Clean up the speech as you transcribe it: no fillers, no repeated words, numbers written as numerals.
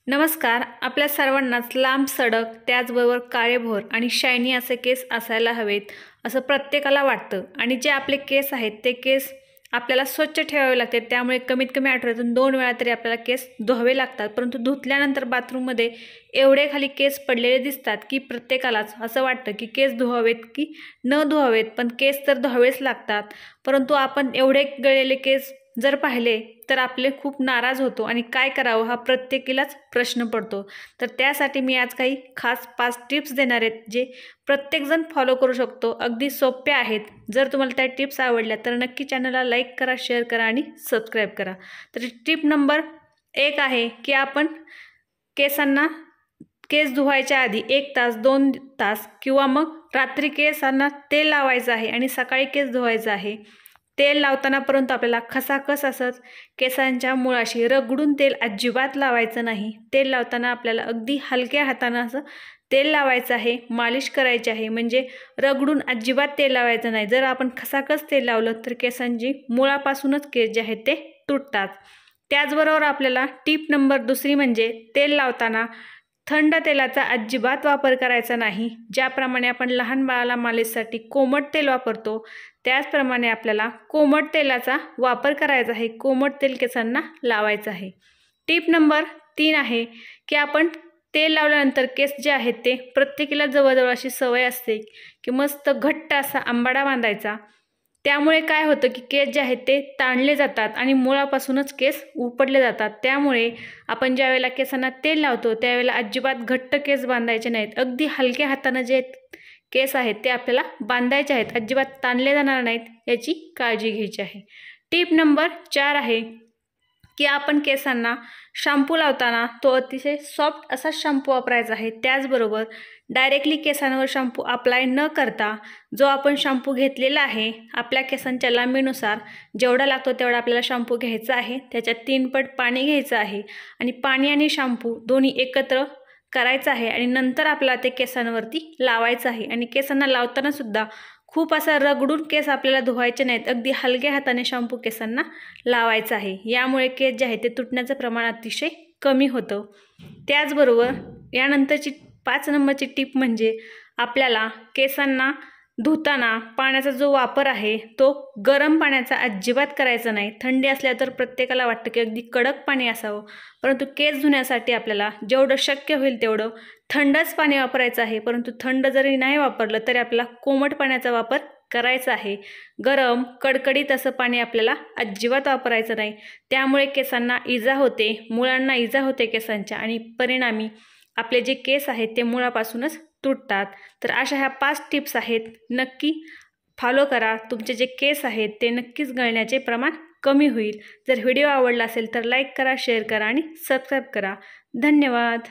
नमस्कार. आपल्या सर्वांनाच लांब सडक त्याचबरोबर काळेभोर आणि शायनी असे केस असायला हवेत असं प्रत्येकाला वाटतं आणि जे आपले केस आहेत ते केस आपल्याला स्वच्छ ठेवावे लागतात. त्यामुळे कमीत कमी आठवड्यातून 2 वेळा तरी आपल्याला केस धुवावे लागतात. परंतु धुतल्यानंतर बाथरूममध्ये एवढे खाली केस पडलेले दिसतात की प्रत्येकालाच असं वाटतं की केस धुवावेत की न धुवावेत, पण केस तर धुवावेच लागतात. परंतु आपण एवढे गळलेले केस जर पाहिले तर आपले खूप नाराज होतो आणि काय करावं हा प्रत्येकीलाच प्रश्न पडतो. तर त्यासाठी मी आज काही खास 5 टिप्स देणार आहेत जे प्रत्येकजण फॉलो करू शकतो. अगदी सोप्या आहेत. जर तुम्हाला त्या टिप्स आवडल्या तर नक्की चॅनलला लाईक करा, शेअर करा आणि सबस्क्राईब करा. तर टिप नंबर 1 आहे की आपण केस धुवायच्या आधी 1 तास 2 तास किंवा मग रात्री केसांना तेल लावायचं आहे आणि सकाळी केस धुवायचं आहे. तेल लावताना परंतु आपल्याला खसाखस असंच केसांच्या मुळाशी रगडून तेल अजिबात लावायचं नाही. तेल लावताना आपल्याला अगदी हलक्या हातानं असं तेल लावायचं आहे, मालिश करायची आहे. म्हणजे रगडून अजिबात तेल लावायचं नाही. जर आपण खसाखस तेल लावलं तर केसांची मुळापासूनच केस जे आहेत ते तुटतात. त्याचबरोबर आपल्याला टिप नंबर 2 म्हणजे तेल लावताना थंड तेलाचा अजिबात वापर करायचा नाही. ज्याप्रमाणे आपण लहान बाळाला मालिशसाठी कोमट तेल वापरतो त्याचप्रमाणे आपल्याला कोमट तेलाचा वापर करायचा आहे. कोमट तेल केसांना लावायचं आहे. टिप नंबर 3 आहे की आपण तेल लावल्यानंतर केस जे आहेत ते प्रत्येकीला जवळजवळ अशी सवय असते की मस्त घट्ट असा आंबाडा बांधायचा. त्यामुळे काय होतं की केस जे आहेत ते ताणले जातात आणि मुळापासूनच केस उपटले जातात. त्यामुळे आपण ज्यावेळेला केसांना तेल लावतो त्यावेळेला अजिबात घट्ट केस बांधायचे नाहीत. अगदी हलक्या हातानं जे केस आहेत ते आपल्याला बांधायचे आहेत. अजिबात ताणले जाणार नाहीत याची काळजी घ्यायची आहे. टिप नंबर 4 आहे की आपण केसांना शॅम्पू लावताना तो अतिशय सॉफ्ट असा शॅम्पू वापरायचा आहे. त्याचबरोबर डायरेक्टली केसांवर शॅम्पू अप्लाय न करता जो आपण शॅम्पू घेतलेला आहे आपल्या केसांच्या लांबीनुसार जेवढा लागतो तेवढा आपल्याला शॅम्पू घ्यायचा आहे. त्याच्यात 3 पट पाणी घ्यायचं आहे आणि पाणी आणि शॅम्पू दोन्ही एकत्र करायचं आहे आणि नंतर आपल्याला ते केसांवरती लावायचं आहे. आणि केसांना लावताना सुद्धा खूप असा रगडून केस आपल्याला धुवायचे नाहीत. अगदी हलक्या हाताने शॅम्पू केसांना लावायचा आहे. यामुळे केस जे आहे ते तुटण्याचं प्रमाण अतिशय कमी होतं. त्याचबरोबर यानंतरची 5 नंबरची टिप म्हणजे आपल्याला केसांना धुताना पाण्याचा जो वापर आहे तो गरम पाण्याचा अजिबात करायचा नाही. थंडी असल्या तर प्रत्येकाला वाटतं की अगदी कडक पाणी असावं, परंतु केस धुण्यासाठी आपल्याला जेवढं शक्य होईल तेवढं थंडच पाणी वापरायचं आहे. परंतु थंड जरी नाही वापरलं तरी आपल्याला कोमट पाण्याचा वापर करायचा आहे. गरम कडकडीत असं पाणी आपल्याला अजिबात वापरायचं नाही. त्यामुळे केसांना इजा होते, मुळांना इजा होते केसांच्या आणि परिणामी आपले जे केस आहेत ते मुळापासूनच तुटतात. तर अशा ह्या 5 टिप्स आहेत. नक्की फॉलो करा. तुमचे जे केस आहेत ते नक्कीच गळण्याचे प्रमाण कमी होईल. जर व्हिडिओ आवडला असेल तर लाईक करा, शेअर करा आणि सबस्क्राईब करा. धन्यवाद.